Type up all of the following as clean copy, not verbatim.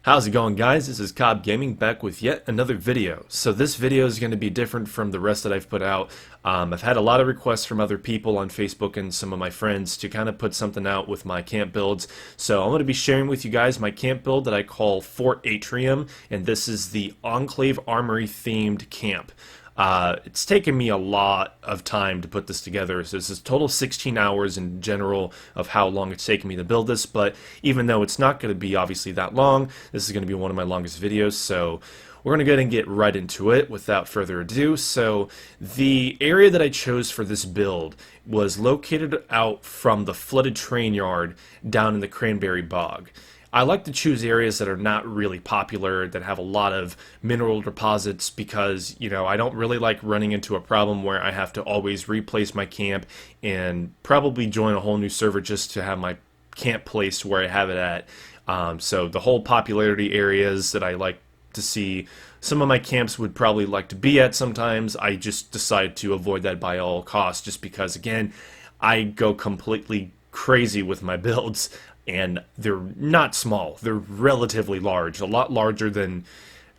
How's it going, guys? This is Cobb Gaming back with yet another video. So this video is going to be different from the rest that I've put out. I've had a lot of requests from other people on Facebook and some of my friends to kind of put something out with my camp builds. So I'm going to be sharing with you guys my camp build that I call Fort Atrium, and this is the Enclave Armory themed camp. It's taken me a lot of time to put this together, so this is total 16 hours in general of how long it's taken me to build this, but even though it's not going to be obviously that long, this is going to be one of my longest videos, so we're going to go ahead and get right into it without further ado. So the area that I chose for this build was located out from the flooded train yard down in the Cranberry Bog. I like to choose areas that are not really popular, that have a lot of mineral deposits, because, you know, I don't really like running into a problem where I have to always replace my camp and probably join a whole new server just to have my camp placed where I have it at. So the whole popularity areas that I like to see, some of my camps would probably like to be at sometimes, I just decide to avoid that by all costs, just because, again, I go completely crazy with my builds. And they're not small, they're relatively large, a lot larger than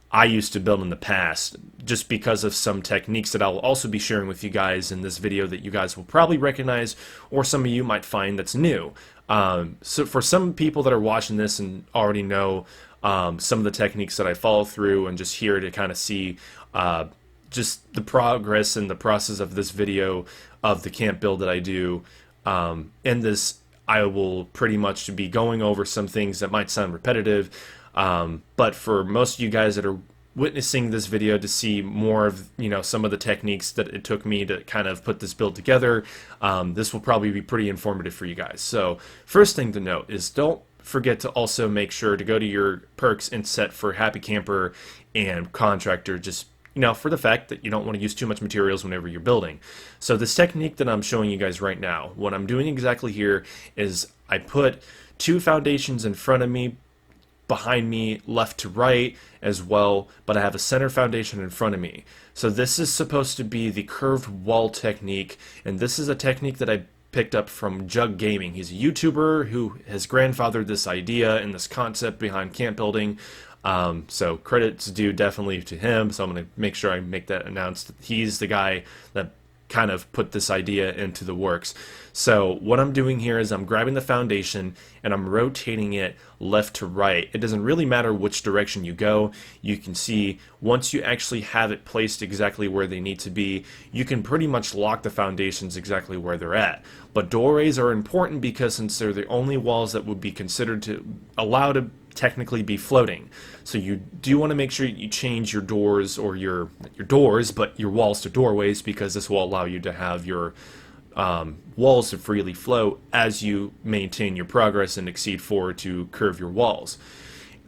I used to build in the past, just because of some techniques that I'll also be sharing with you guys in this video that you guys will probably recognize, or some of you might find that's new. So for some people that are watching this and already know some of the techniques that I follow through, and just here to kind of see just the progress and the process of this video of the camp build that I do, in this I will pretty much be going over some things that might sound repetitive, but for most of you guys that are witnessing this video to see more of, you know, some of the techniques that it took me to kind of put this build together, this will probably be pretty informative for you guys. So first thing to note is, don't forget to also make sure to go to your perks and set for Happy Camper and Contractor, just, you know, for the fact that you don't want to use too much materials whenever you're building. So this technique that I'm showing you guys right now, what I'm doing exactly here is I put two foundations in front of me, behind me, left to right as well, but I have a center foundation in front of me. So this is supposed to be the curved wall technique, and this is a technique that I picked up from Jug Gaming. He's a YouTuber who has grandfathered this idea and this concept behind camp building. So credits due definitely to him, so I'm going to make sure I make that announced. He's the guy that kind of put this idea into the works. So what I'm doing here is I'm grabbing the foundation and I'm rotating it left to right. It doesn't really matter which direction you go. You can see once you actually have it placed exactly where they need to be, you can pretty much lock the foundations exactly where they're at. But doorways are important because since they're the only walls that would be considered to allow to technically be floating. So you do want to make sure you change your doors, or your doors, but your walls to doorways, because this will allow you to have your walls to freely float as you maintain your progress and exceed forward to curve your walls.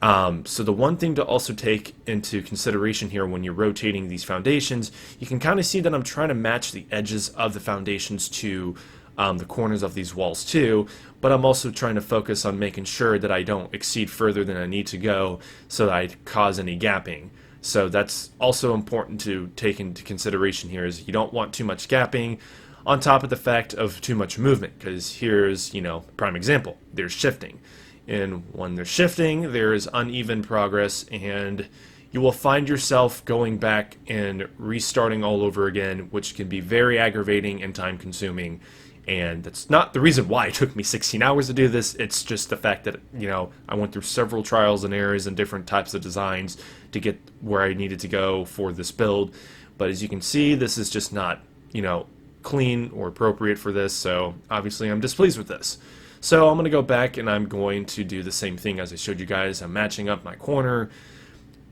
So the one thing to also take into consideration here when you're rotating these foundations, you can kind of see that I'm trying to match the edges of the foundations to the corners of these walls too, but I'm also trying to focus on making sure that I don't exceed further than I need to go so that I cause any gapping. So that's also important to take into consideration here, is you don't want too much gapping on top of the fact of too much movement, because here's, you know, prime example, there's shifting. And when there's shifting, there is uneven progress, and you will find yourself going back and restarting all over again, which can be very aggravating and time consuming. And that's not the reason why it took me 16 hours to do this. It's just the fact that, you know, I went through several trials and errors and different types of designs to get where I needed to go for this build. But as you can see, this is just not, you know, clean or appropriate for this. So obviously I'm displeased with this. So I'm going to go back and I'm going to do the same thing as I showed you guys. I'm matching up my corner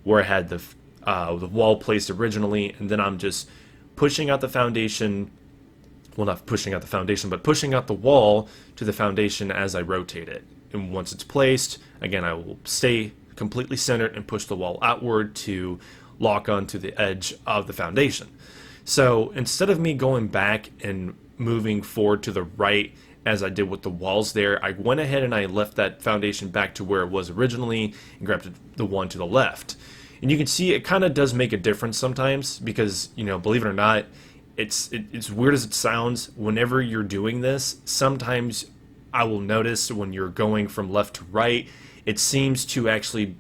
where I had the wall placed originally, and then I'm just pushing out the foundation. Well, not pushing out the foundation, but pushing out the wall to the foundation as I rotate it. And once it's placed, again, I will stay completely centered and push the wall outward to lock onto the edge of the foundation. So instead of me going back and moving forward to the right as I did with the walls there, I went ahead and I left that foundation back to where it was originally and grabbed the one to the left. And you can see it kind of does make a difference sometimes, because, you know, believe it or not, it's weird as it sounds, whenever you're doing this, sometimes I will notice when you're going from left to right, it seems to actually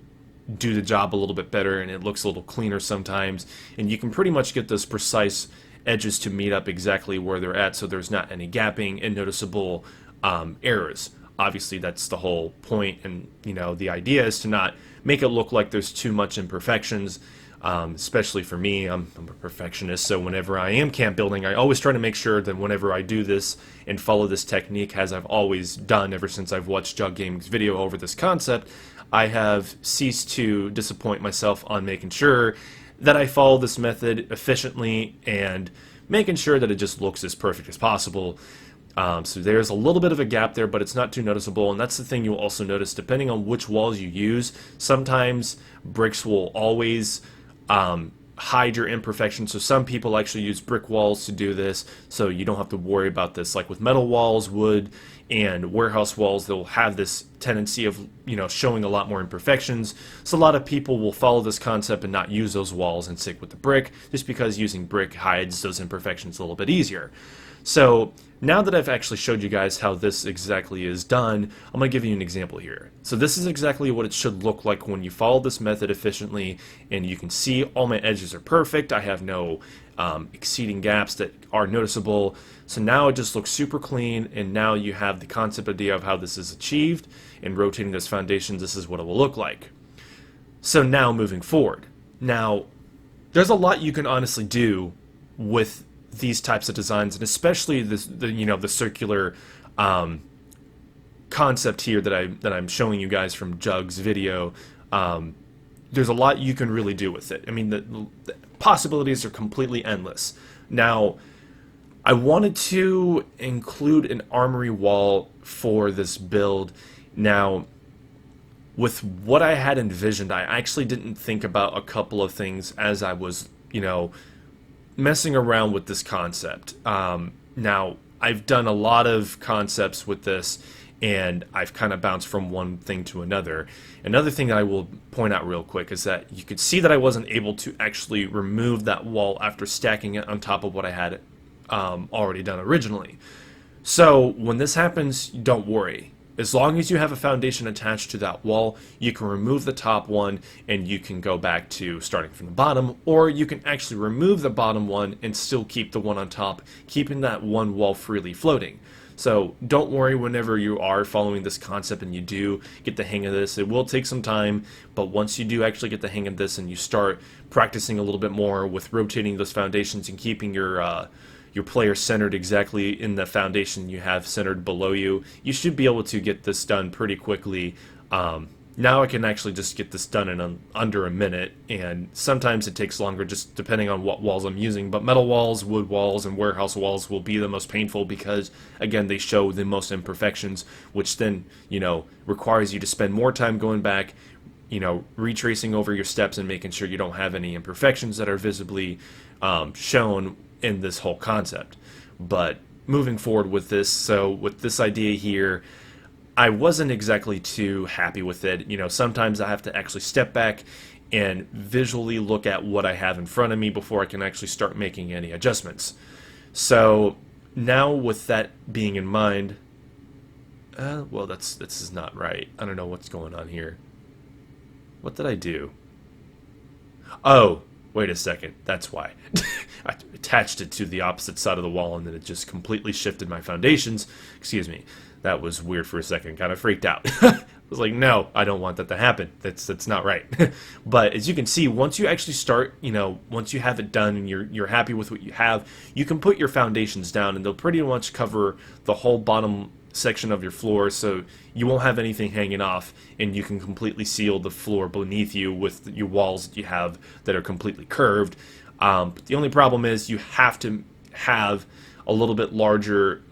do the job a little bit better, and it looks a little cleaner sometimes, and you can pretty much get those precise edges to meet up exactly where they're at, so there's not any gapping and noticeable errors. Obviously, that's the whole point, and the idea is to not make it look like there's too much imperfections. Especially for me, I'm a perfectionist, so whenever I am camp building, I always try to make sure that whenever I do this and follow this technique, as I've always done ever since I've watched Jug Gaming's video over this concept, I have ceased to disappoint myself on making sure that I follow this method efficiently and making sure that it just looks as perfect as possible. So there's a little bit of a gap there, but it's not too noticeable, and that's the thing you'll also notice depending on which walls you use. Sometimes bricks will always hide your imperfections, so some people actually use brick walls to do this, so you don't have to worry about this. Like with metal walls, wood, and warehouse walls, they'll have this tendency of showing a lot more imperfections, so a lot of people will follow this concept and not use those walls and stick with the brick, just because using brick hides those imperfections a little bit easier. So now that I've actually showed you guys how this exactly is done, I'm going to give you an example here. So this is exactly what it should look like when you follow this method efficiently, and you can see all my edges are perfect. I have no exceeding gaps that are noticeable. So now it just looks super clean, and now you have the concept idea of how this is achieved, and rotating those foundations, this is what it will look like. So now moving forward. Now, there's a lot you can honestly do with these types of designs, and especially the circular concept here that I'm showing you guys from Jug's video. There's a lot you can really do with it. I mean, the possibilities are completely endless. Now, I wanted to include an armory wall for this build. Now, with what I had envisioned, I actually didn't think about a couple of things as I was, messing around with this concept. Now, I've done a lot of concepts with this, and I've kind of bounced from one thing to another. Another thing that I will point out real quick is that you could see that I wasn't able to actually remove that wall after stacking it on top of what I had already done originally. So when this happens, don't worry. As long as you have a foundation attached to that wall, you can remove the top one and you can go back to starting from the bottom, or you can actually remove the bottom one and still keep the one on top, keeping that one wall freely floating. So don't worry whenever you are following this concept and you do get the hang of this. It will take some time, but once you do actually get the hang of this and you start practicing a little bit more with rotating those foundations and keeping your player centered exactly in the foundation you have centered below you, you should be able to get this done pretty quickly. Now I can actually just get this done in under a minute, and sometimes it takes longer just depending on what walls I'm using, but metal walls, wood walls, and warehouse walls will be the most painful because, again, they show the most imperfections, which then, requires you to spend more time going back, retracing over your steps and making sure you don't have any imperfections that are visibly shown in this whole concept. But moving forward with this, so with this idea here, I wasn't exactly too happy with it. Sometimes I have to actually step back and visually look at what I have in front of me before I can actually start making any adjustments. So now with that being in mind, well, this is not right. I don't know what's going on here. What did I do? Oh, wait a second. That's why. I attached it to the opposite side of the wall, and then it just completely shifted my foundations. Excuse me. That was weird for a second. Kind of freaked out. I was like, no, I don't want that to happen. That's not right. But as you can see, once you actually start, once you have it done and you're happy with what you have, you can put your foundations down, and they'll pretty much cover the whole bottom section of your floor, so you won't have anything hanging off, and you can completely seal the floor beneath you with your walls that you have that are completely curved. But the only problem is you have to have a little bit larger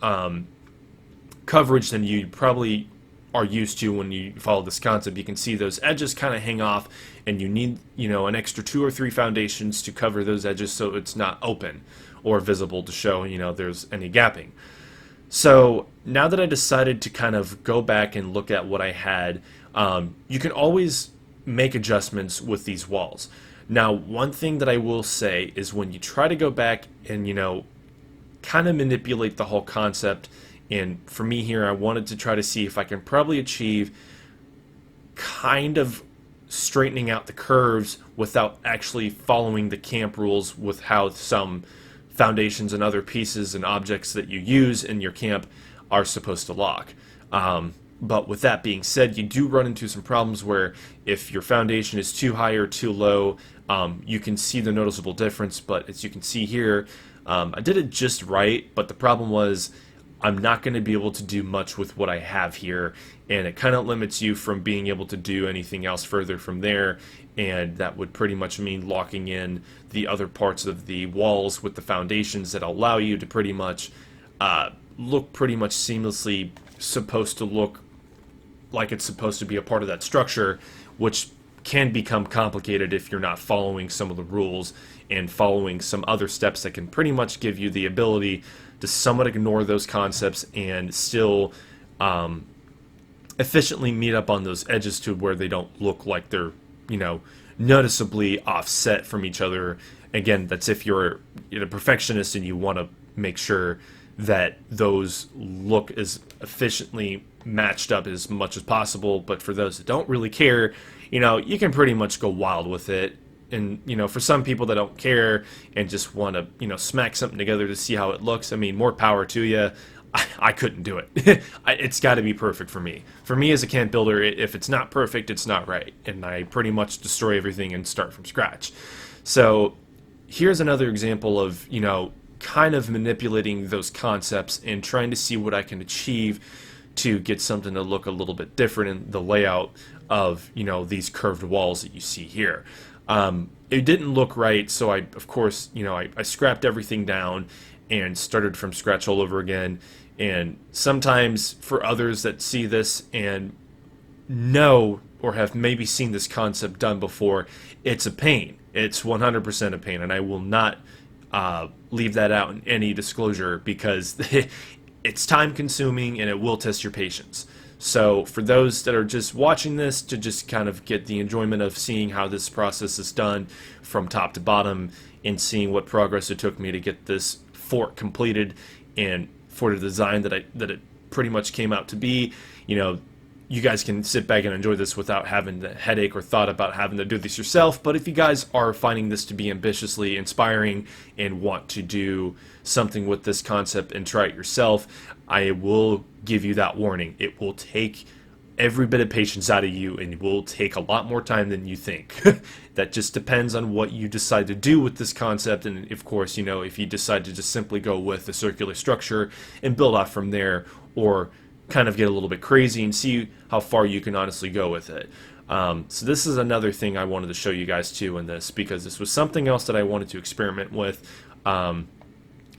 coverage than you probably are used to when you follow this concept. You can see those edges kind of hang off, and you need an extra 2 or 3 foundations to cover those edges so it's not open or visible to show there's any gapping. So now that I decided to kind of go back and look at what I had, you can always make adjustments with these walls. Now, one thing that I will say is when you try to go back and kind of manipulate the whole concept, and for me here, I wanted to try to see if I can probably achieve kind of straightening out the curves without actually following the camp rules with how some foundations and other pieces and objects that you use in your camp are supposed to lock. But with that being said, you do run into some problems where if your foundation is too high or too low, you can see the noticeable difference. But as you can see here, I did it just right, but the problem was I'm not going to be able to do much with what I have here, and it kind of limits you from being able to do anything else further from there, and that would pretty much mean locking in the other parts of the walls with the foundations that allow you to pretty much look pretty much seamlessly, supposed to look like it's supposed to be a part of that structure, which can become complicated if you're not following some of the rules and following some other steps that can pretty much give you the ability to somewhat ignore those concepts and still efficiently meet up on those edges to where they don't look like they're, noticeably offset from each other. Again, that's if you're a perfectionist and you want to make sure that those look as efficiently matched up as much as possible. But for those that don't really care, you can pretty much go wild with it. And, for some people that don't care and just want to, smack something together to see how it looks, I mean, more power to you. I couldn't do it. It's got to be perfect for me. For me as a camp builder, if it's not perfect, it's not right. And I pretty much destroy everything and start from scratch. So here's another example of, kind of manipulating those concepts and trying to see what I can achieve to get something to look a little bit different in the layout of, these curved walls that you see here. It didn't look right, so I scrapped everything down and started from scratch all over again. And sometimes for others that see this and know or have maybe seen this concept done before, it's a pain. It's 100% a pain, and I will not leave that out in any disclosure because it's time consuming and it will test your patience. So for those that are just watching this to just kind of get the enjoyment of seeing how this process is done from top to bottom and seeing what progress it took me to get this fort completed and for the design that it pretty much came out to be, you guys can sit back and enjoy this without having the headache or thought about having to do this yourself. But if you guys are finding this to be ambitiously inspiring and want to do something with this concept and try it yourself, I will give you that warning. It will take every bit of patience out of you and it will take a lot more time than you think. That just depends on what you decide to do with this concept. And of course, if you decide to just simply go with a circular structure and build off from there, or kind of get a little bit crazy and see how far you can honestly go with it. So this is another thing I wanted to show you guys too in this, because this was something else that I wanted to experiment with.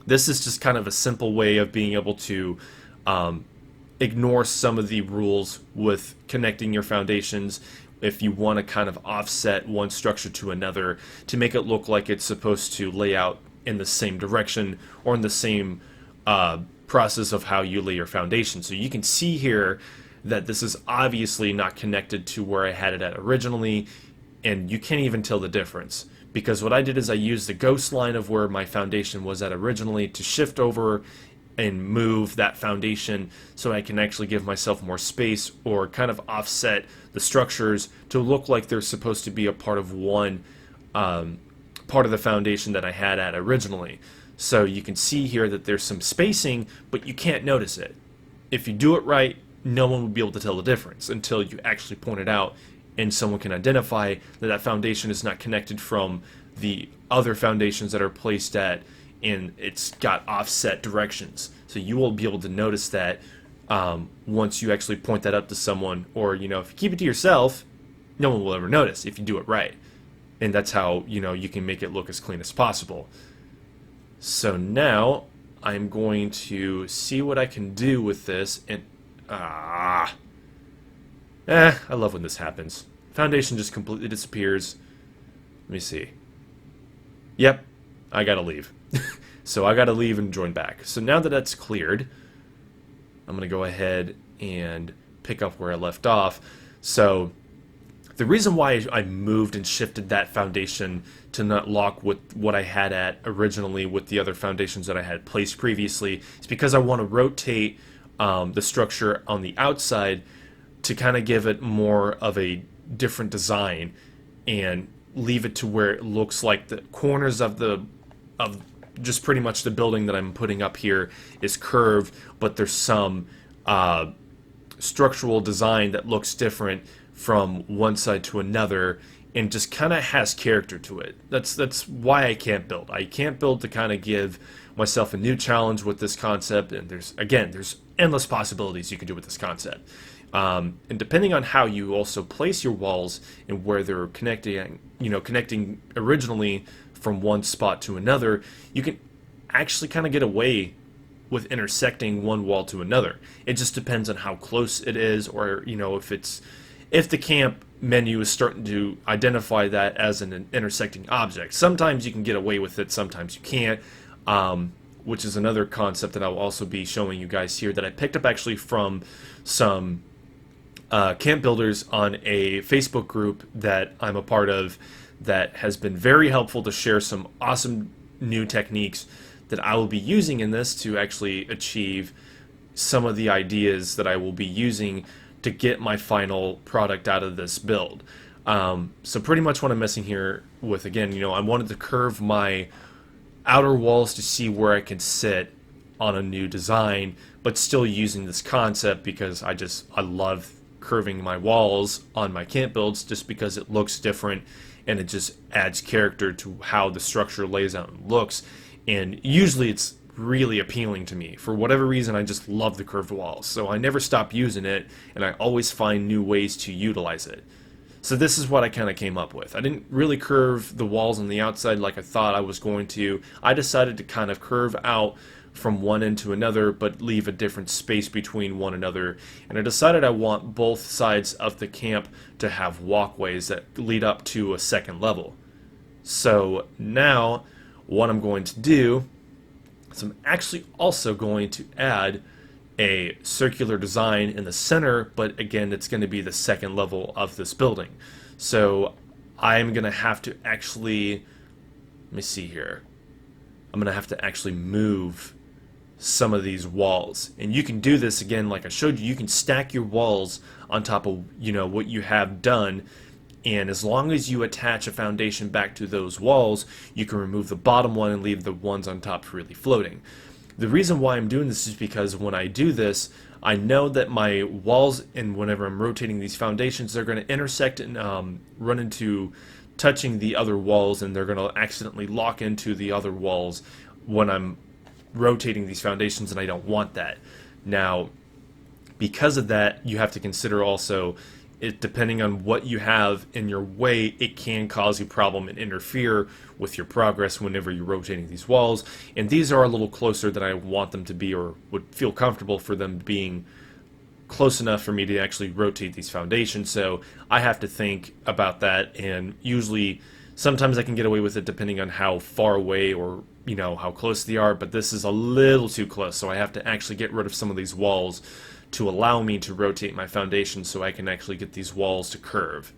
This is just kind of a simple way of being able to ignore some of the rules with connecting your foundations if you want to kind of offset one structure to another to make it look like it's supposed to lay out in the same direction or in the same process of how you lay your foundation. So you can see here that this is obviously not connected to where I had it at originally, and you can't even tell the difference, because what I did is I used the ghost line of where my foundation was at originally to shift over and move that foundation so I can actually give myself more space or kind of offset the structures to look like they're supposed to be a part of one part of the foundation that I had at originally. So you can see here that there's some spacing, but you can't notice it. If you do it right, no one will be able to tell the difference until you actually point it out and someone can identify that that foundation is not connected from the other foundations that are placed at, and it's got offset directions. So you will be able to notice that once you actually point that up to someone, or if you keep it to yourself, no one will ever notice if you do it right. And that's how you can make it look as clean as possible. So now I'm going to see what I can do with this, and I love when this happens. Foundation just completely disappears. Let me see. Yep, I gotta leave. So I gotta leave and join back. So now that that's cleared, I'm gonna go ahead and pick up where I left off. So the reason why I moved and shifted that foundation to not lock with what I had at originally with the other foundations that I had placed previously is because I want to rotate the structure on the outside to kind of give it more of a different design and leave it to where it looks like the corners of of just pretty much the building that I'm putting up here is curved, but there's some structural design that looks different from one side to another and just kind of has character to it. That's why I can't build. I can't build to kind of give myself a new challenge with this concept, and there's endless possibilities you can do with this concept. And depending on how you also place your walls and where they're connecting originally from one spot to another, you can actually kind of get away with intersecting one wall to another. It just depends on how close it is, or if the camp menu is starting to identify that as an intersecting object. Sometimes you can get away with it, sometimes you can't, which is another concept that I'll also be showing you guys here that I picked up actually from some camp builders on a Facebook group that I'm a part of that has been very helpful to share some awesome new techniques that I will be using in this to actually achieve some of the ideas that I will be using to get my final product out of this build. So pretty much what I'm messing here with, again, I wanted to curve my outer walls to see where I can sit on a new design, but still using this concept because I love curving my walls on my camp builds just because it looks different and it just adds character to how the structure lays out and looks. And usually it's really appealing to me. For whatever reason, I just love the curved walls. So I never stop using it, and I always find new ways to utilize it. So this is what I kind of came up with. I didn't really curve the walls on the outside like I thought I was going to. I decided to kind of curve out from one end to another, but leave a different space between one another. And I decided I want both sides of the camp to have walkways that lead up to a second level. So now what I'm going to do is I'm actually also going to add a circular design in the center, but again, it's going to be the second level of this building. So I'm going to have to actually, let me see here, I'm going to have to actually move some of these walls. And you can do this, again, like I showed you can stack your walls on top of what you have done, and as long as you attach a foundation back to those walls, you can remove the bottom one and leave the ones on top freely floating. The reason why I'm doing this is because when I do this, I know that my walls, and whenever I'm rotating these foundations, they're going to intersect and run into touching the other walls, and they're going to accidentally lock into the other walls when I'm rotating these foundations, and I don't want that. Now, because of that, you have to consider also, depending on what you have in your way, it can cause you problem and interfere with your progress whenever you're rotating these walls. And these are a little closer than I want them to be, or would feel comfortable for them being close enough for me to actually rotate these foundations. So I have to think about that, and usually sometimes I can get away with it depending on how far away or how close they are, but this is a little too close, so I have to actually get rid of some of these walls to allow me to rotate my foundation so I can actually get these walls to curve.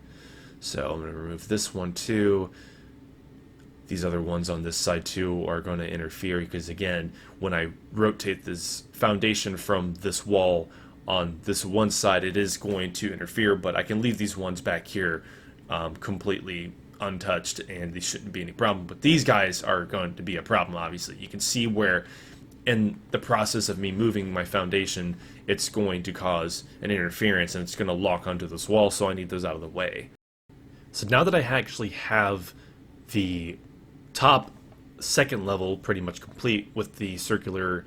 So I'm going to remove this one too. These other ones on this side too are going to interfere because, again, when I rotate this foundation from this wall on this one side, it is going to interfere, but I can leave these ones back here completely untouched, and these shouldn't be any problem. But these guys are going to be a problem, obviously. You can see where in the process of me moving my foundation, it's going to cause an interference, and it's going to lock onto this wall, so I need those out of the way. So now that I actually have the top second level pretty much complete with the circular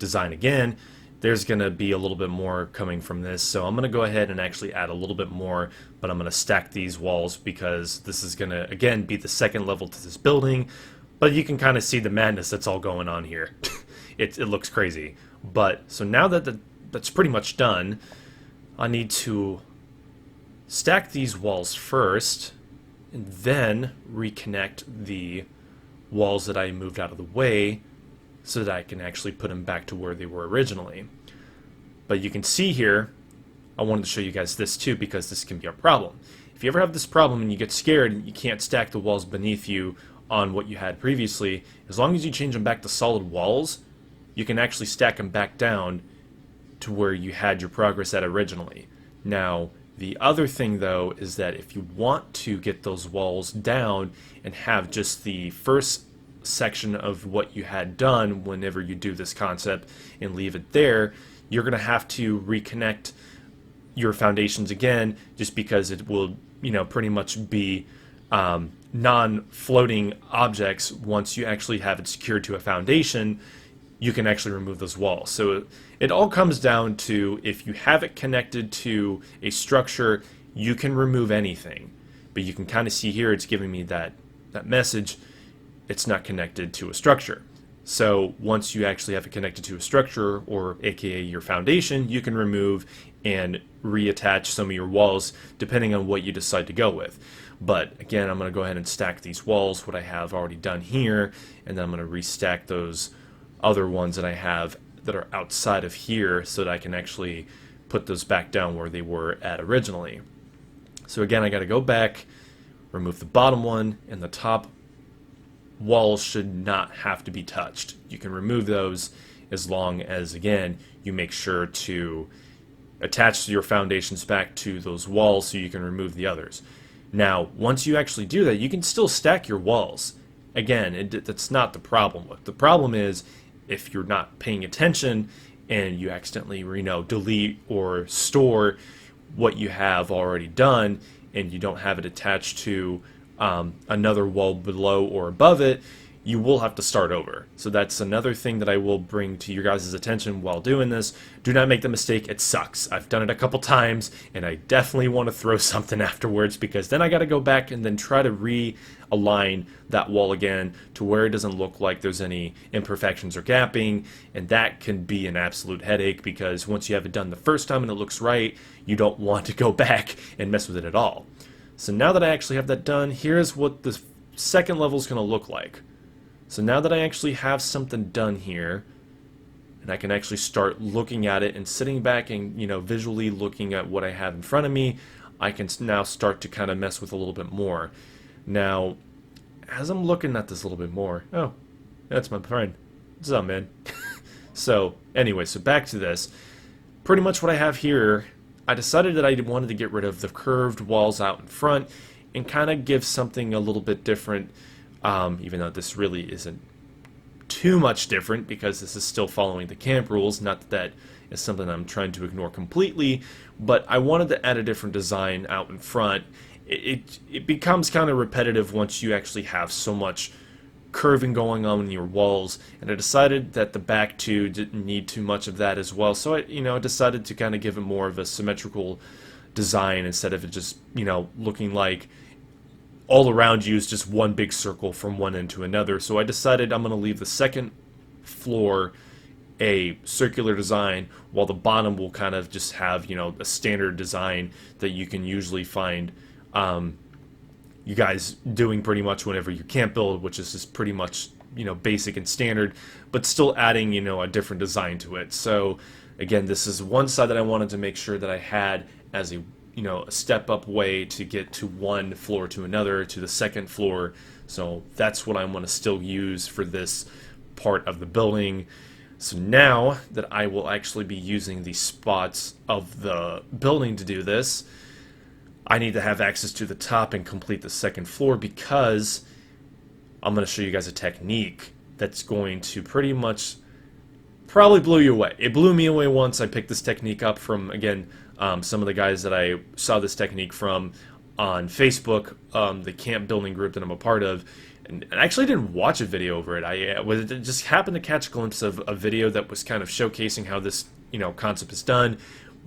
design again, there's going to be a little bit more coming from this. So I'm going to go ahead and actually add a little bit more, but I'm going to stack these walls because this is going to, again, be the second level to this building. But you can kind of see the madness that's all going on here. It looks crazy. But so now that that's pretty much done, I need to stack these walls first and then reconnect the walls that I moved out of the way so that I can actually put them back to where they were originally. But you can see here, I wanted to show you guys this too because this can be a problem. If you ever have this problem and you get scared and you can't stack the walls beneath you on what you had previously, as long as you change them back to solid walls, you can actually stack them back down to where you had your progress at originally. Now, The other thing, though, is that if you want to get those walls down and have just the first section of what you had done whenever you do this concept and leave it there, you're going to have to reconnect your foundations again, just because it will, pretty much be non-floating objects. Once you actually have it secured to a foundation, you can actually remove those walls. So it all comes down to, if you have it connected to a structure, you can remove anything. But you can kind of see here, it's giving me that message, it's not connected to a structure. So once you actually have it connected to a structure, or aka your foundation, you can remove and reattach some of your walls depending on what you decide to go with. But again, I'm going to go ahead and stack these walls, what I have already done here, and then I'm going to restack those other ones that I have that are outside of here, so that I can actually put those back down where they were at originally. So again, I got to go back, remove the bottom one, and the top walls should not have to be touched. You can remove those as long as, again, you make sure to attach your foundations back to those walls so you can remove the others. Now, once you actually do that, you can still stack your walls. Again, that's not the problem. The problem is if you're not paying attention and you accidentally, delete or store what you have already done, and you don't have it attached to another wall below or above it, you will have to start over. So that's another thing that I will bring to your guys' attention while doing this. Do not make the mistake. It sucks. I've done it a couple times, and I definitely want to throw something afterwards, because then I got to go back and then try to realign that wall again to where it doesn't look like there's any imperfections or gapping, and that can be an absolute headache, because once you have it done the first time and it looks right, you don't want to go back and mess with it at all. So now that I actually have that done, here's what the second level is going to look like. So now that I actually have something done here, and I can actually start looking at it and sitting back and, visually looking at what I have in front of me, I can now start to kind of mess with a little bit more. Now, as I'm looking at this a little bit more, oh, that's my friend. What's up, man? So, anyway, so back to this. Pretty much what I have here, I decided that I wanted to get rid of the curved walls out in front and kind of give something a little bit different. Even though this really isn't too much different, because this is still following the camp rules. Not that that is something I'm trying to ignore completely, but I wanted to add a different design out in front. It becomes kind of repetitive once you actually have so much curving going on in your walls, and I decided that the back two didn't need too much of that as well. So I decided to kind of give it more of a symmetrical design, instead of it just, looking like all around you is just one big circle from one end to another. So I decided I'm going to leave the second floor a circular design, while the bottom will kind of just have, a standard design that you can usually find you guys doing pretty much whenever you camp build, which is just pretty much, basic and standard, but still adding, a different design to it. So again, this is one side that I wanted to make sure that I had as a step up way to get to one floor to another, to the second floor. So that's what I'm going to still use for this part of the building. So now that I will actually be using the spots of the building to do this, I need to have access to the top and complete the second floor, because I'm going to show you guys a technique that's going to pretty much probably blow you away. It blew me away once. I picked this technique up from, again, some of the guys that I saw this technique from on Facebook, the camp building group that I'm a part of, and I actually didn't watch a video over it. I just happened to catch a glimpse of a video that was kind of showcasing how this concept is done.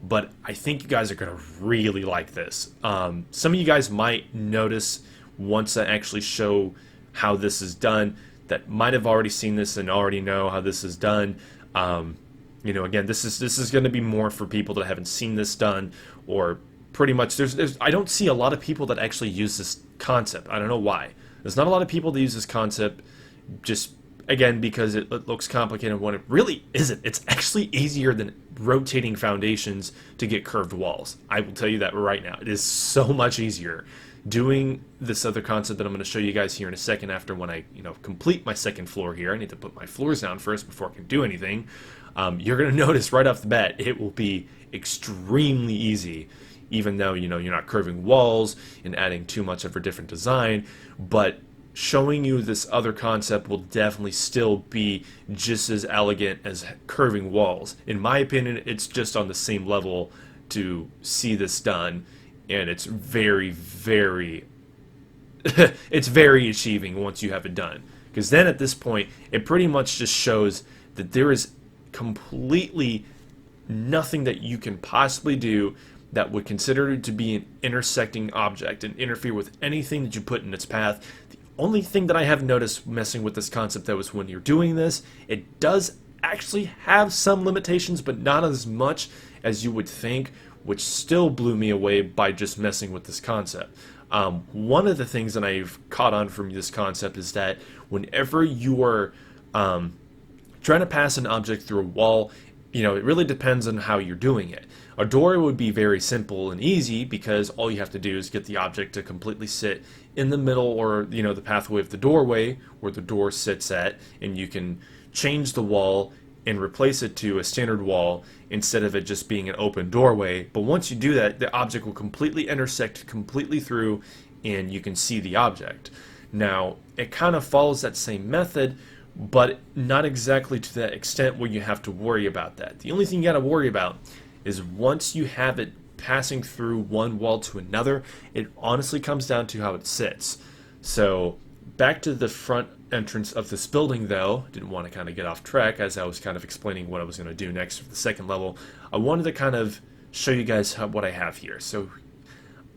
But I think you guys are going to really like this. Some of you guys might notice once I actually show how this is done, that might have already seen this and already know how this is done. Again, this is going to be more for people that haven't seen this done, or pretty much I don't see a lot of people that actually use this concept. I don't know why. There's not a lot of people that use this concept, just again because it looks complicated when it really isn't. It's actually easier than rotating foundations to get curved walls. I will tell you that right now. It is so much easier doing this other concept that I'm going to show you guys here in a second, after when I complete my second floor here. I need to put my floors down first before I can do anything. You're going to notice right off the bat it will be extremely easy, even though, you know, you're not curving walls and adding too much of a different design. But showing you this other concept will definitely still be just as elegant as curving walls. In my opinion, it's just on the same level to see this done, and it's very it's very achieving once you have it done. Because then at this point, it pretty much just shows that there is completely nothing that you can possibly do that would consider it to be an intersecting object and interfere with anything that you put in its path. The only thing that I have noticed messing with this concept, though, is when you're doing this, it does actually have some limitations, but not as much as you would think, which still blew me away by just messing with this concept. One of the things that I've caught on from this concept is that whenever you are trying to pass an object through a wall, you know, it really depends on how you're doing it. A door would be very simple and easy because all you have to do is get the object to completely sit in the middle, or, you know, the pathway of the doorway where the door sits at, and you can change the wall and replace it to a standard wall instead of it just being an open doorway. But once you do that, the object will completely intersect completely through, and you can see the object. Now, it kind of follows that same method, but not exactly to that extent where you have to worry about that. The only thing you got to worry about is once you have it passing through one wall to another, it honestly comes down to how it sits. So back to the front entrance of this building, though, didn't want to kind of get off track as I was kind of explaining what I was going to do next for the second level. I wanted to kind of show you guys what I have here. So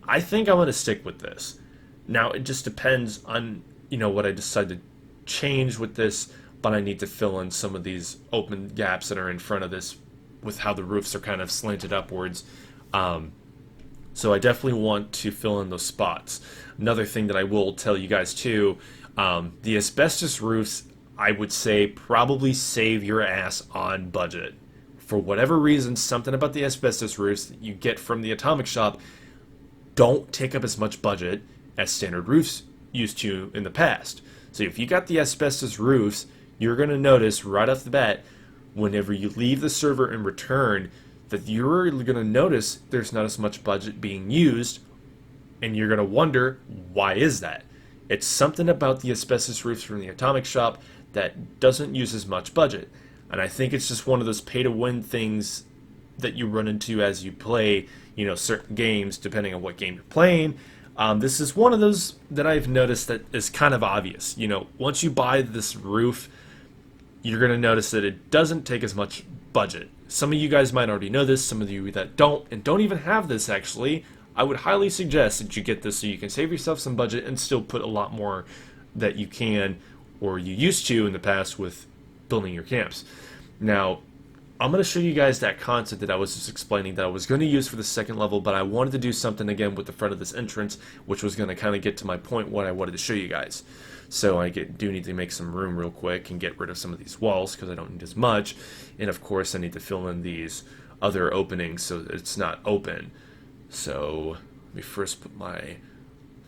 I think I'm going to stick with this. Now, it just depends on, you know, what I decide to change with this, but I need to fill in some of these open gaps that are in front of this with how the roofs are kind of slanted upwards. So I definitely want to fill in those spots. Another thing that I will tell you guys too, the asbestos roofs, I would say probably save your ass on budget. For whatever reason, something about the asbestos roofs that you get from the Atomic Shop don't take up as much budget as standard roofs used to in the past. So if you got the asbestos roofs, you're going to notice right off the bat, whenever you leave the server and return, that you're going to notice there's not as much budget being used, and you're going to wonder, why is that? It's something about the asbestos roofs from the Atomic Shop that doesn't use as much budget. And I think it's just one of those pay-to-win things that you run into as you play, you know, certain games, depending on what game you're playing. This is one of those that I've noticed that is kind of obvious. You know, once you buy this roof, you're going to notice that it doesn't take as much budget. Some of you guys might already know this, some of you that don't, and don't even have this actually, I would highly suggest that you get this so you can save yourself some budget and still put a lot more that you can, or you used to in the past with building your camps. Now, I'm going to show you guys that concept that I was just explaining that I was going to use for the second level, but I wanted to do something again with the front of this entrance, which was going to kind of get to my point what I wanted to show you guys. So I do need to make some room real quick and get rid of some of these walls because I don't need as much. And of course I need to fill in these other openings so that it's not open. So let me first put my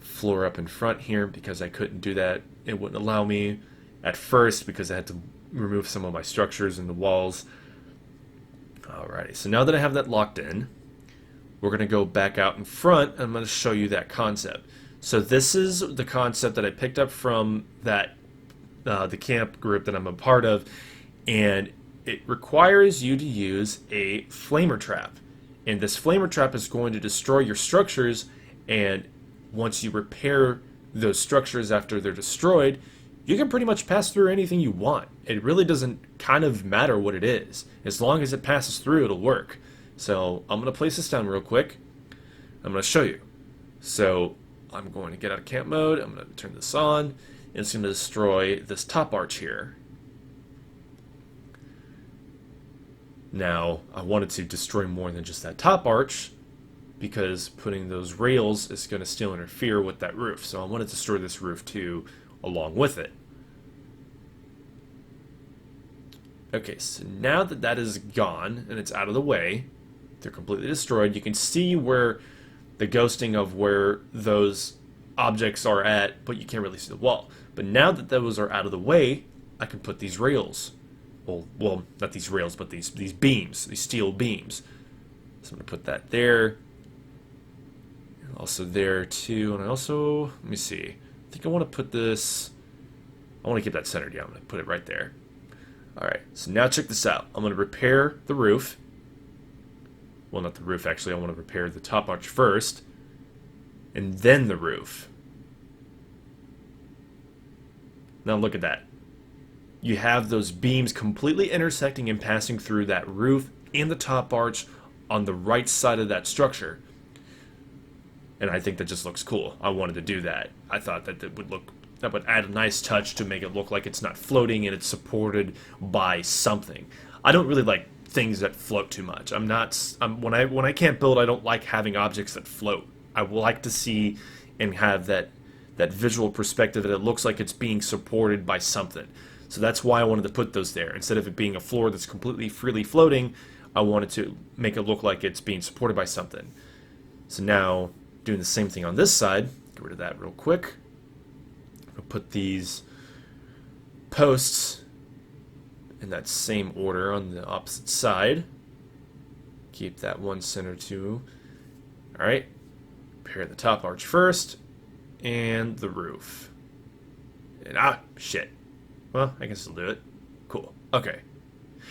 floor up in front here because I couldn't do that. It wouldn't allow me at first because I had to remove some of my structures in the walls. Alrighty, so now that I have that locked in, we're going to go back out in front and I'm going to show you that concept. So this is the concept that I picked up from that the camp group that I'm a part of, and it requires you to use a flamer trap. And this flamer trap is going to destroy your structures, and once you repair those structures after they're destroyed, you can pretty much pass through anything you want. It really doesn't kind of matter what it is. As long as it passes through, it'll work. So I'm going to place this down real quick. I'm going to show you. So I'm going to get out of camp mode. I'm going to turn this on. And it's going to destroy this top arch here. Now, I wanted to destroy more than just that top arch because putting those rails is going to still interfere with that roof. So I want to destroy this roof too along with it. Okay, so now that that is gone and it's out of the way, they're completely destroyed. You can see where the ghosting of where those objects are at, but you can't really see the wall. But now that those are out of the way, I can put these rails. Well, not these rails, but these beams, these steel beams. So I'm going to put that there. And also there too. And I also, let me see. I think I want to put this, I want to keep that centered. Yeah, I'm going to put it right there. Alright, so now check this out. I'm going to repair the roof. Well, not the roof, actually. I want to repair the top arch first. And then the roof. Now look at that. You have those beams completely intersecting and passing through that roof and the top arch on the right side of that structure. And I think that just looks cool. I wanted to do that. I thought that that would add a nice touch to make it look like it's not floating and it's supported by something. I don't really like things that float too much. When I can't build, I don't like having objects that float. I would like to see and have that visual perspective that it looks like it's being supported by something. So that's why I wanted to put those there. Instead of it being a floor that's completely freely floating, I wanted to make it look like it's being supported by something. So now, doing the same thing on this side, get rid of that real quick. I'll put these posts in that same order on the opposite side. Keep that one center too. Alright, repair the top arch first, and the roof. And shit. Well, I guess I'll do it. Cool. Okay.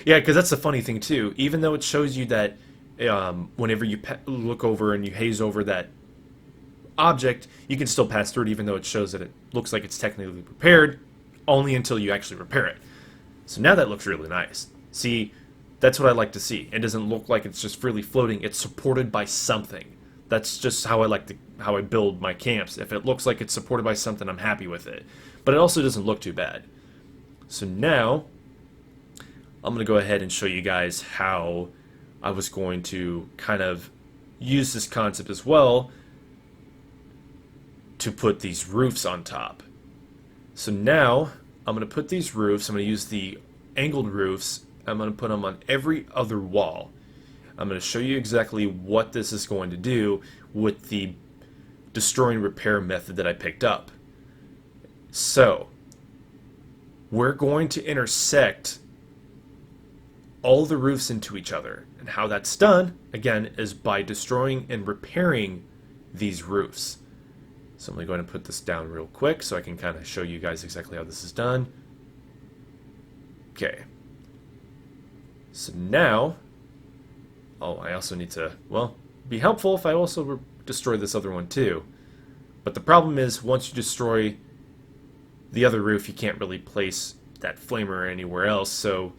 Yeah, because that's the funny thing too. Even though it shows you that whenever you look over and you haze over that object, you can still pass through it, even though it shows that it looks like it's technically repaired, only until you actually repair it. So now that looks really nice. See, that's what I like to see. It doesn't look like it's just freely floating. It's supported by something. That's just how I build my camps. If it looks like it's supported by something, I'm happy with it. But it also doesn't look too bad. So now, I'm going to go ahead and show you guys how I was going to kind of use this concept as well to put these roofs on top. So now, I'm going to put these roofs, I'm going to use the angled roofs, I'm going to put them on every other wall. I'm going to show you exactly what this is going to do with the destroy and repair method that I picked up. So, we're going to intersect all the roofs into each other. And how that's done, again, is by destroying and repairing these roofs. So I'm going to go ahead and put this down real quick so I can kind of show you guys exactly how this is done. Okay. So now, I also need to, well, be helpful if I also destroy this other one too. But the problem is, once you destroy the other roof, you can't really place that flamer anywhere else. So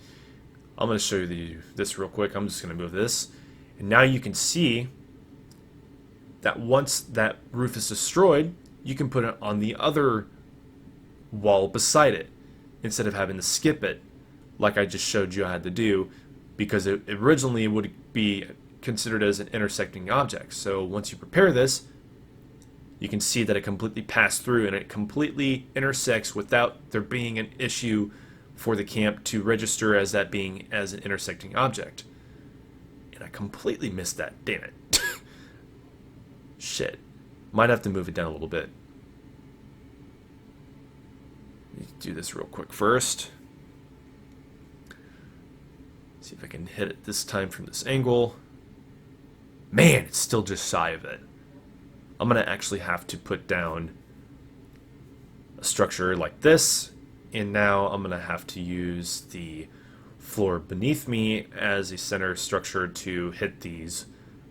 I'm going to show you this real quick. I'm just going to move this. And now you can see that once that roof is destroyed, you can put it on the other wall beside it instead of having to skip it like I just showed you I had to do, because it originally would be considered as an intersecting object. So once you prepare this, you can see that it completely passed through and it completely intersects without there being an issue for the camp to register as that being as an intersecting object. And I completely missed that, damn it. Shit. Might have to move it down a little bit. Let me do this real quick first. See if I can hit it this time from this angle. Man, it's still just shy of it. I'm going to actually have to put down a structure like this. And now I'm going to have to use the floor beneath me as a center structure to hit these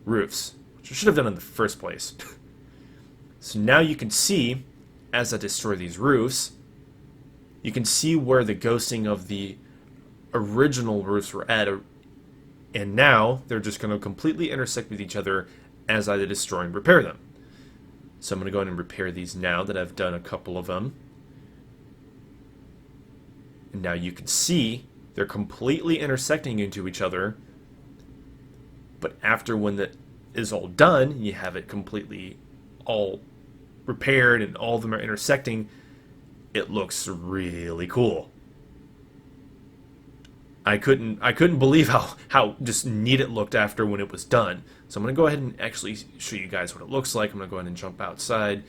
roofs, which I should have done in the first place. So now you can see, as I destroy these roofs, you can see where the ghosting of the original roofs were at, and now they're just going to completely intersect with each other as I destroy and repair them. So I'm going to go ahead and repair these now that I've done a couple of them. And now you can see they're completely intersecting into each other, but after when that is all done, you have it completely all repaired and all of them are intersecting, it looks really cool. I couldn't believe how just neat it looked after when it was done. So I'm going to go ahead and actually show you guys what it looks like. I'm going to go ahead and jump outside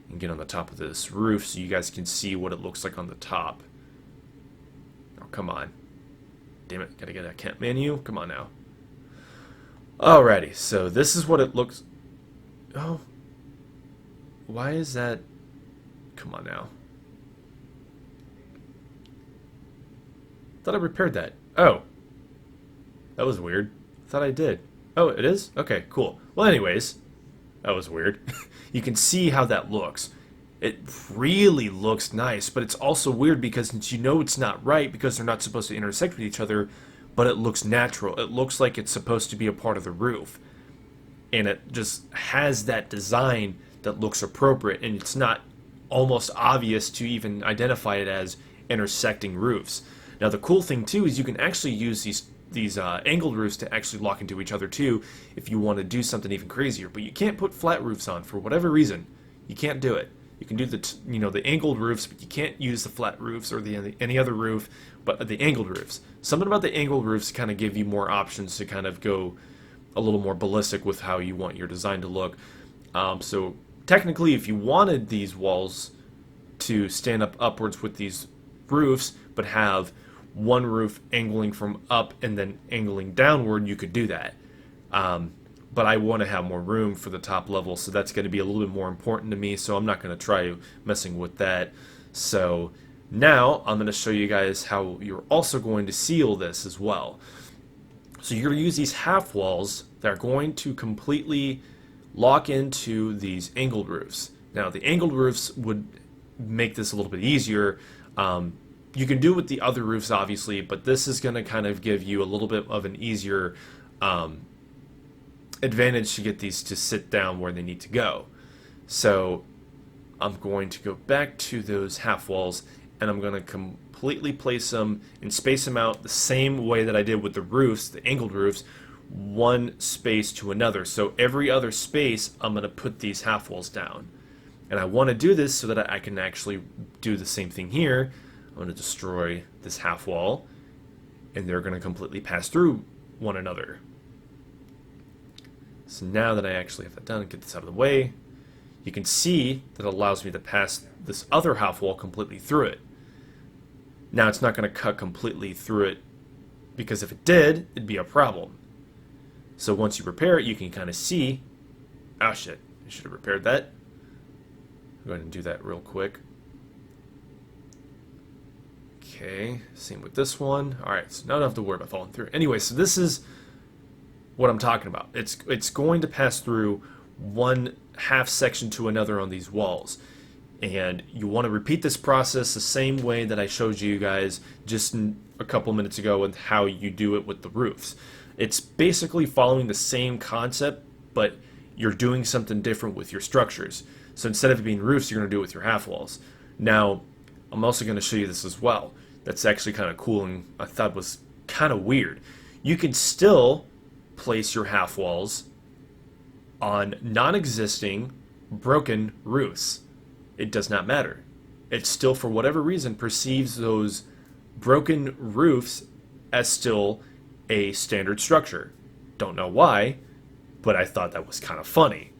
and get on the top of this roof so you guys can see what it looks like on the top. Oh, come on. Damn it, gotta get that camp menu. Come on now. Alrighty, so this is what it looks... Oh, why is that... Come on now. Thought I repaired that. Oh, that was weird. Thought I did. Oh, it is? Okay, cool. Well, anyways, that was weird. You can see how that looks. It really looks nice, but it's also weird because you know it's not right because they're not supposed to intersect with each other, but it looks natural. It looks like it's supposed to be a part of the roof. And it just has that design that looks appropriate, and it's not almost obvious to even identify it as intersecting roofs. Now the cool thing too is you can actually use these angled roofs to actually lock into each other too if you want to do something even crazier. But you can't put flat roofs on for whatever reason. You can't do it. You can do the angled roofs, but you can't use the flat roofs or any other roof, but the angled roofs. Something about the angled roofs kind of give you more options to kind of go a little more ballistic with how you want your design to look. So technically, if you wanted these walls to stand up upwards with these roofs, but have one roof angling from up and then angling downward, you could do that. But I want to have more room for the top level, so that's going to be a little bit more important to me, so I'm not going to try messing with that. So now I'm going to show you guys how you're also going to seal this as well. So you're going to use these half walls that are going to completely lock into these angled roofs. Now the angled roofs would make this a little bit easier. You can do it with the other roofs obviously, but this is going to kind of give you a little bit of an easier advantage to get these to sit down where they need to go. So I'm going to go back to those half walls and I'm going to completely place them and space them out the same way that I did with the roofs, the angled roofs, one space to another. So every other space I'm going to put these half walls down. And I want to do this so that I can actually do the same thing here. I'm going to destroy this half wall and they're going to completely pass through one another. So now that I actually have that done, get this out of the way, you can see that it allows me to pass this other half wall completely through it. Now it's not going to cut completely through it because if it did, it'd be a problem. So once you repair it, you can kind of see, oh shit, I should have repaired that. Go ahead and do that real quick. Okay, same with this one. Alright, so now I don't have to worry about falling through. Anyway, so this is what I'm talking about. It's going to pass through one half section to another on these walls. And you want to repeat this process the same way that I showed you guys just a couple minutes ago with how you do it with the roofs. It's basically following the same concept, but you're doing something different with your structures. So instead of it being roofs, you're going to do it with your half walls. Now, I'm also going to show you this as well. That's actually kind of cool and I thought was kind of weird. You can still place your half walls on non-existing broken roofs. It does not matter. It still, for whatever reason, perceives those broken roofs as still a standard structure. Don't know why, but I thought that was kind of funny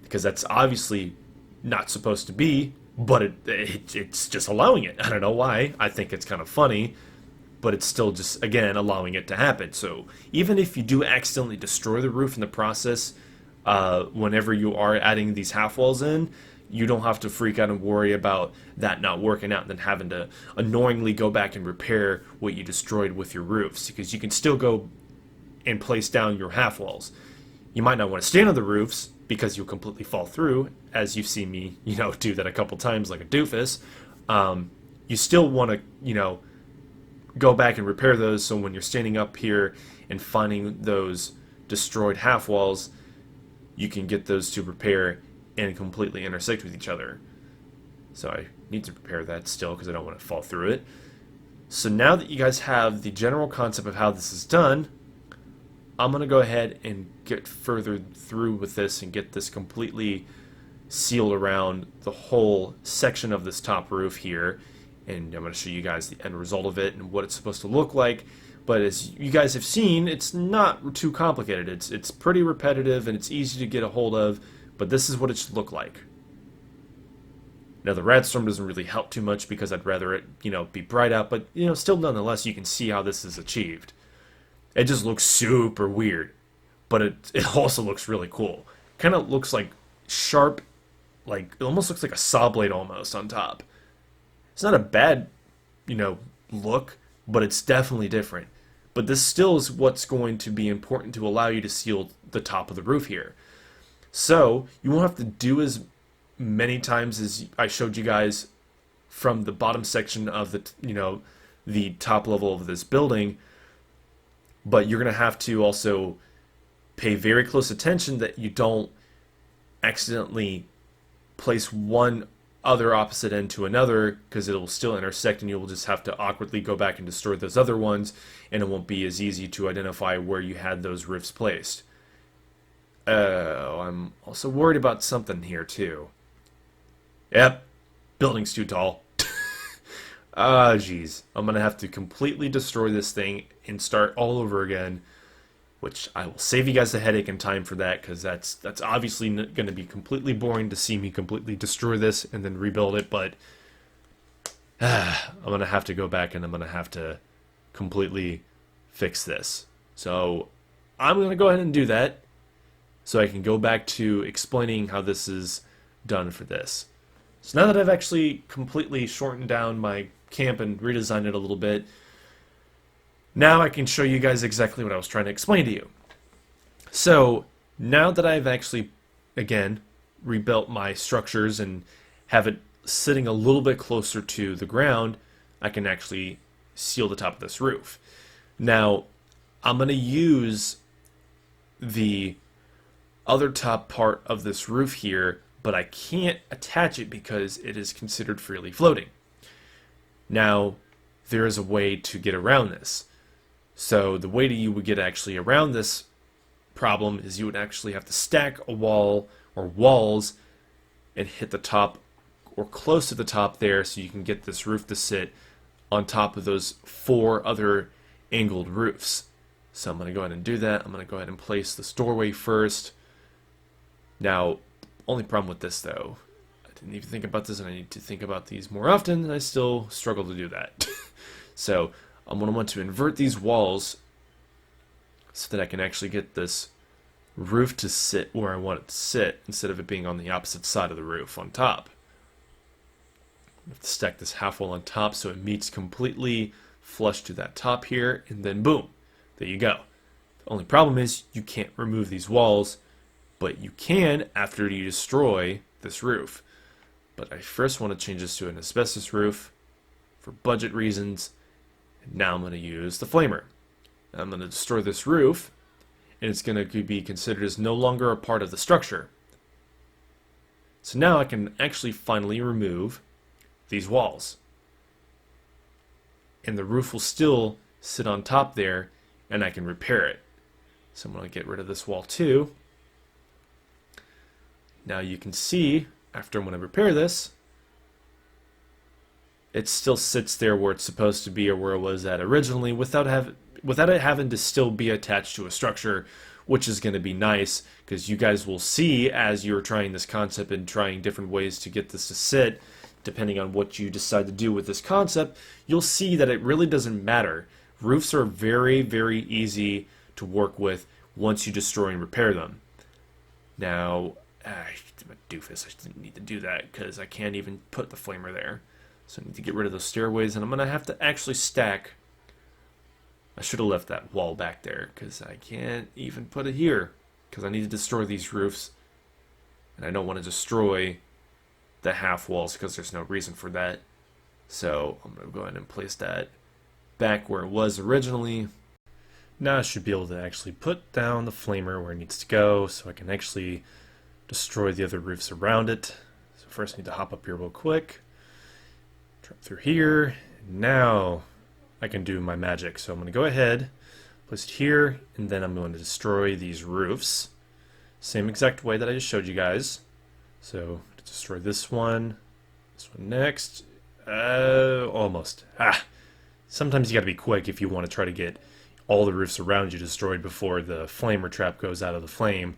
because that's obviously not supposed to be, but it's just allowing it. I don't know why. I think it's kind of funny, but it's still just, again, allowing it to happen. So even if you do accidentally destroy the roof in the process, whenever you are adding these half walls in, you don't have to freak out and worry about that not working out and then having to annoyingly go back and repair what you destroyed with your roofs, because you can still go and place down your half walls. You might not want to stand on the roofs because you'll completely fall through, as you've seen me, do that a couple times like a doofus. You still want to, go back and repair those, so when you're standing up here and finding those destroyed half walls, you can get those to repair and completely intersect with each other. So I need to prepare that still because I don't want to fall through it. So now that you guys have the general concept of how this is done, I'm going to go ahead and get further through with this and get this completely sealed around the whole section of this top roof here. And I'm going to show you guys the end result of it and what it's supposed to look like. But as you guys have seen, it's not too complicated. It's pretty repetitive and it's easy to get a hold of. But this is what it should look like. Now the radstorm doesn't really help too much because I'd rather it, be bright out, but still nonetheless you can see how this is achieved. It just looks super weird. but it also looks really cool. Kind of looks like sharp, like it almost looks like a saw blade almost on top. It's not a bad, look, but it's definitely different. But this still is what's going to be important to allow you to seal the top of the roof here. So you won't have to do as many times as I showed you guys from the bottom section of the top level of this building, but you're going to have to also pay very close attention that you don't accidentally place one other opposite end to another, because it'll still intersect and you'll just have to awkwardly go back and destroy those other ones, and it won't be as easy to identify where you had those roofs placed. Oh, I'm also worried about something here too. Yep, building's too tall. Ah, jeez. I'm gonna have to completely destroy this thing and start all over again, which I will save you guys the headache and time for that, because that's obviously going to be completely boring to see me completely destroy this and then rebuild it, but I'm going to have to go back and I'm going to have to completely fix this. So I'm going to go ahead and do that so I can go back to explaining how this is done for this. So now that I've actually completely shortened down my camp and redesigned it a little bit, now I can show you guys exactly what I was trying to explain to you. So now that I've actually, again, rebuilt my structures and have it sitting a little bit closer to the ground, I can actually seal the top of this roof. Now, I'm going to use the other top part of this roof here, but I can't attach it because it is considered freely floating. Now, there is a way to get around this. So the way that you would get actually around this problem is you would actually have to stack a wall or walls and hit the top or close to the top there, so you can get this roof to sit on top of those 4 other angled roofs. So I'm going to go ahead and do that. I'm going to go ahead and place this doorway first. Now, only problem with this though, I didn't even think about this, and I need to think about these more often, and I still struggle to do that. So I'm going to want to invert these walls so that I can actually get this roof to sit where I want it to sit, instead of it being on the opposite side of the roof on top. I have to stack this half wall on top so it meets completely flush to that top here, and then boom, there you go. The only problem is you can't remove these walls, but you can after you destroy this roof. But I first want to change this to an asbestos roof for budget reasons. Now I'm going to use the flamer. I'm going to destroy this roof, and it's going to be considered as no longer a part of the structure. So now I can actually finally remove these walls. And the roof will still sit on top there, and I can repair it. So I'm going to get rid of this wall too. Now you can see, after when I repair this, it still sits there where it's supposed to be, or where it was at originally, without it having to still be attached to a structure, which is going to be nice, because you guys will see as you're trying this concept and trying different ways to get this to sit, depending on what you decide to do with this concept, you'll see that it really doesn't matter. Roofs are very, very easy to work with once you destroy and repair them. Now, I'm a doofus, I didn't need to do that because I can't even put the flamer there. So I need to get rid of those stairways, and I'm going to have to actually stack. I should have left that wall back there because I can't even put it here because I need to destroy these roofs, and I don't want to destroy the half walls because there's no reason for that. So I'm going to go ahead and place that back where it was originally. Now I should be able to actually put down the flamer where it needs to go so I can actually destroy the other roofs around it. So first I need to hop up here real quick. Drop through here. Now I can do my magic. So I'm going to go ahead, place it here, and then I'm going to destroy these roofs. Same exact way that I just showed you guys. So destroy this one next. Almost. Sometimes you got to be quick if you want to try to get all the roofs around you destroyed before the flamer trap goes out of the flame.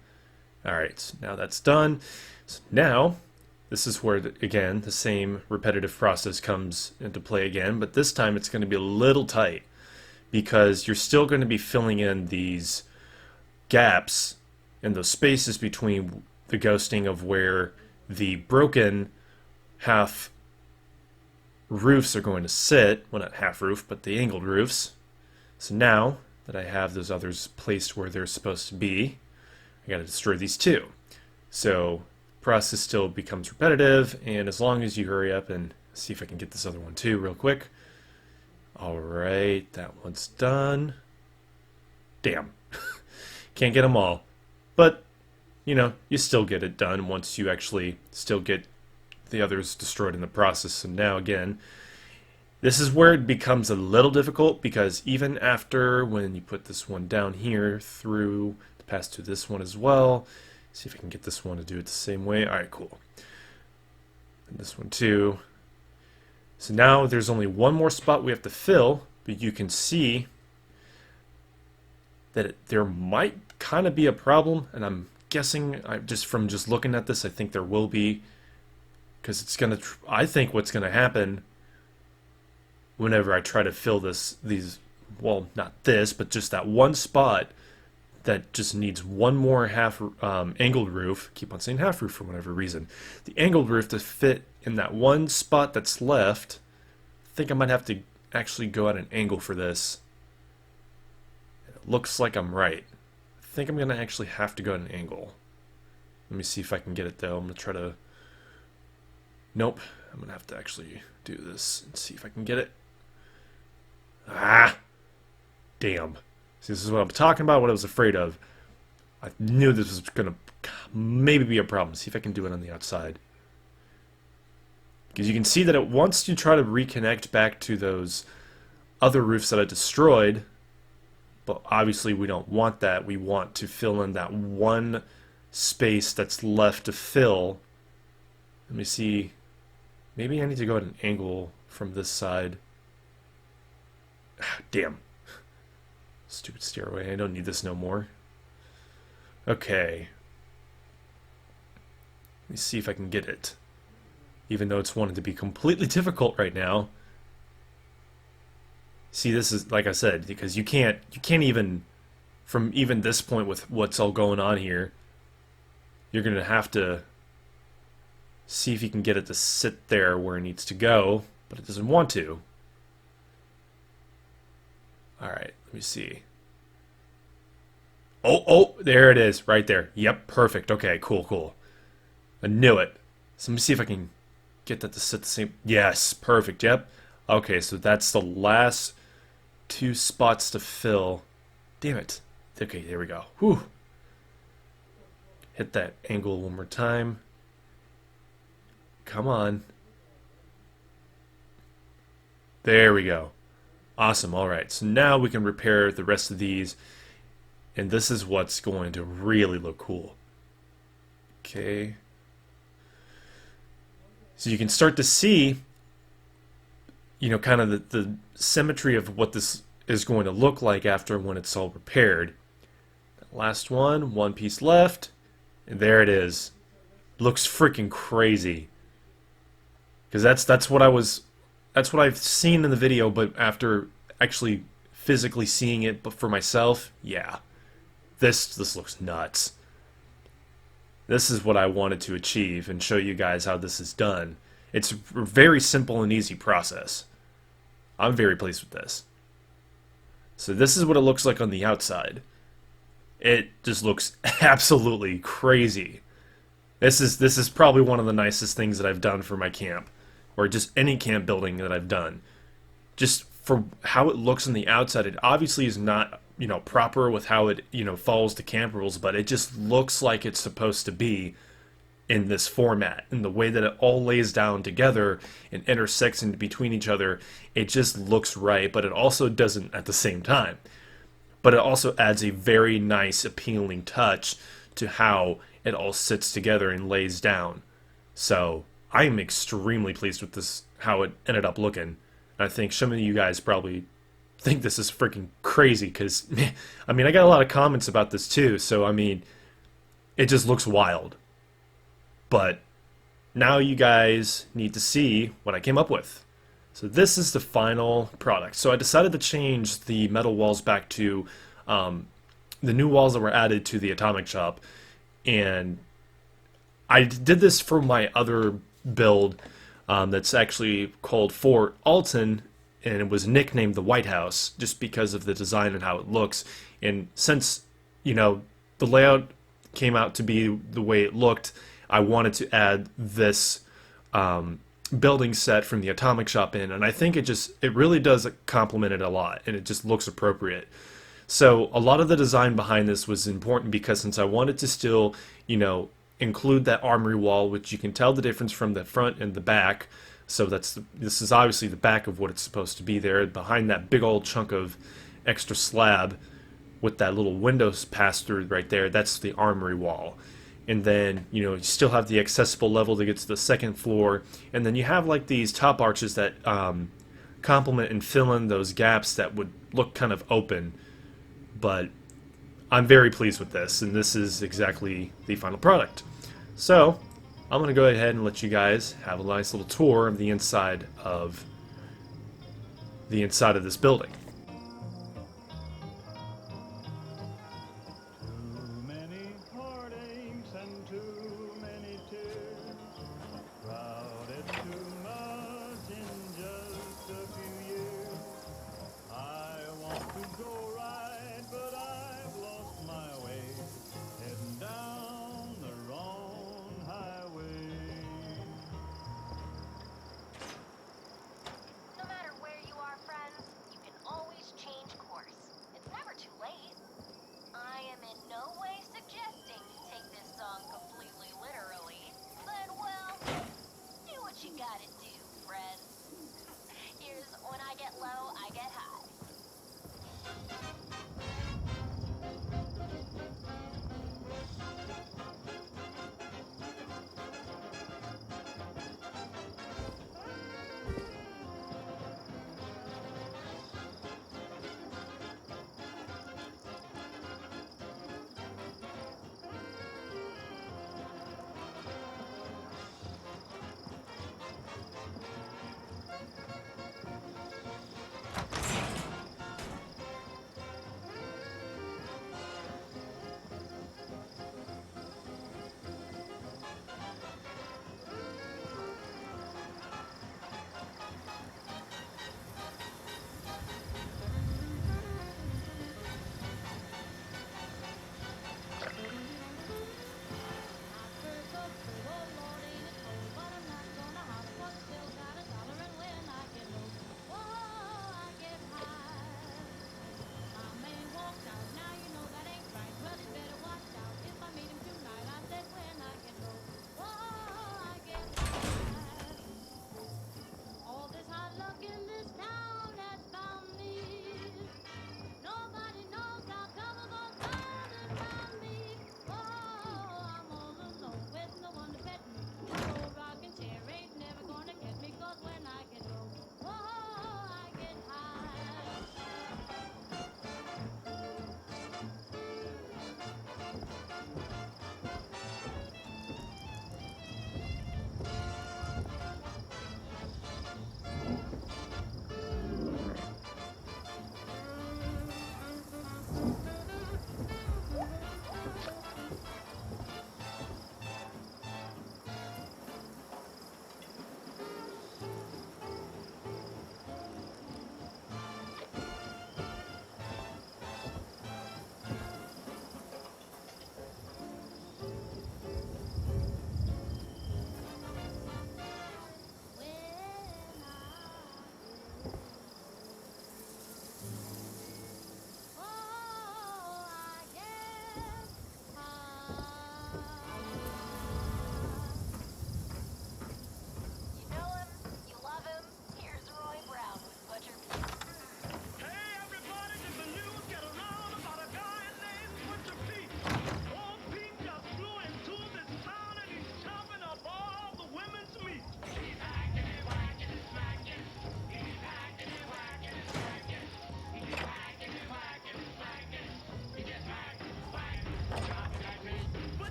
Alright, so now that's done. So now, this is where, again, the same repetitive process comes into play again, but this time it's going to be a little tight because you're still going to be filling in these gaps and those spaces between the ghosting of where the broken half roofs are going to sit. Well, not half roof, but the angled roofs. So now that I have those others placed where they're supposed to be, I got to destroy these two. So process still becomes repetitive, and as long as you hurry up and see if I can get this other one too real quick. All right, that one's done. Damn. Can't get them all. But, you know, you still get it done once you actually still get the others destroyed in the process. And now again, this is where it becomes a little difficult, because even after when you put this one down here through to pass to this one as well, see if I can get this one to do it the same way. All right, cool. And this one too. So now there's only one more spot we have to fill, but you can see that there might kind of be a problem, and I'm guessing, just from just looking at this, I think there will be, because it's gonna. I think what's gonna happen whenever I try to fill these, well, not this, but just that one spot that just needs one more half angled roof. Keep on saying half roof for whatever reason. The angled roof to fit in that one spot that's left. I think I might have to actually go at an angle for this. It looks like I'm right. I think I'm gonna actually have to go at an angle. Let me see if I can get it though. I'm gonna try to. Nope. I'm gonna have to actually do this and see if I can get it. Ah! Damn. See, this is what I'm talking about, what I was afraid of. I knew this was gonna maybe be a problem. See if I can do it on the outside. Because you can see that it wants to try to reconnect back to those other roofs that I destroyed. But obviously we don't want that. We want to fill in that one space that's left to fill. Let me see. Maybe I need to go at an angle from this side. Damn. Stupid stairway. I don't need this no more. Okay. Let me see if I can get it. Even though it's wanting to be completely difficult right now. See, this is, like I said, because you can't even, from even this point with what's all going on here, you're going to have to see if you can get it to sit there where it needs to go, but it doesn't want to. Alright, let me see. Oh, there it is, right there. Yep, perfect. Okay, cool. I knew it. So let me see if I can get that to sit the same. Yes, perfect, yep. Okay, so that's the last two spots to fill. Damn it. Okay, there we go. Whew. Hit that angle one more time. Come on. There we go. Awesome. All right. So now we can repair the rest of these. And this is what's going to really look cool. Okay. So you can start to see, you know, kind of the symmetry of what this is going to look like after when it's all repaired. Last one piece left. And there it is. Looks freaking crazy. Because that's what I've seen in the video, but after actually physically seeing it but for myself, yeah. This looks nuts. This is what I wanted to achieve and show you guys how this is done. It's a very simple and easy process. I'm very pleased with this. So this is what it looks like on the outside. It just looks absolutely crazy. This is probably one of the nicest things that I've done for my camp, or just any camp building that I've done. Just for how it looks on the outside, it obviously is not, you know, proper with how it, you know, follows the camp rules, but it just looks like it's supposed to be in this format. And the way that it all lays down together and intersects in between each other, it just looks right, but it also doesn't at the same time. But it also adds a very nice, appealing touch to how it all sits together and lays down. So I am extremely pleased with this, how it ended up looking. I think some of you guys probably think this is freaking crazy, because, I mean, I got a lot of comments about this too, so, I mean, it just looks wild. But now you guys need to see what I came up with. So this is the final product. So I decided to change the metal walls back to the new walls that were added to the atomic shop, and I did this for my other build that's actually called Fort Alton, and it was nicknamed the White House just because of the design and how it looks. And since, you know, the layout came out to be the way it looked, I wanted to add this building set from the atomic shop in, and I think it really does complement it a lot, and it just looks appropriate. So a lot of the design behind this was important because since I wanted to still, you know, include that armory wall, which you can tell the difference from the front and the back. So this is obviously the back of what it's supposed to be there. Behind that big old chunk of extra slab with that little windows pass through right there, that's the armory wall. And then, you know, you still have the accessible level to get to the second floor. And then you have like these top arches that complement and fill in those gaps that would look kind of open. But I'm very pleased with this, and this is exactly the final product. So I'm going to go ahead and let you guys have a nice little tour of the inside of this building. Too many heartaches and too many tears, crowded too much in just a few years. I want to go right, but I've lost my way, heading down the wrong highway. No matter where you are, friends, you can always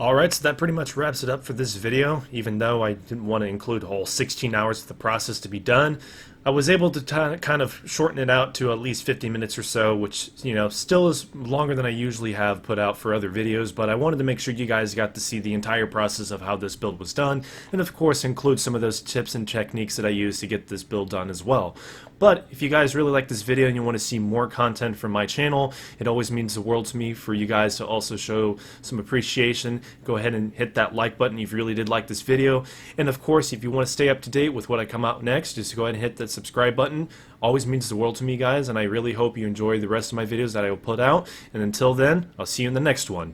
Alright, so that pretty much wraps it up for this video. Even though I didn't want to include a whole 16 hours of the process to be done, I was able to kind of shorten it out to at least 50 minutes or so, which, you know, still is longer than I usually have put out for other videos, but I wanted to make sure you guys got to see the entire process of how this build was done, and of course include some of those tips and techniques that I use to get this build done as well. But if you guys really like this video and you want to see more content from my channel, it always means the world to me for you guys to also show some appreciation. Go ahead and hit that like button if you really did like this video. And of course, if you want to stay up to date with what I come out next, just go ahead and hit that subscribe button. Always means the world to me, guys, and I really hope you enjoy the rest of my videos that I will put out. And until then, I'll see you in the next one.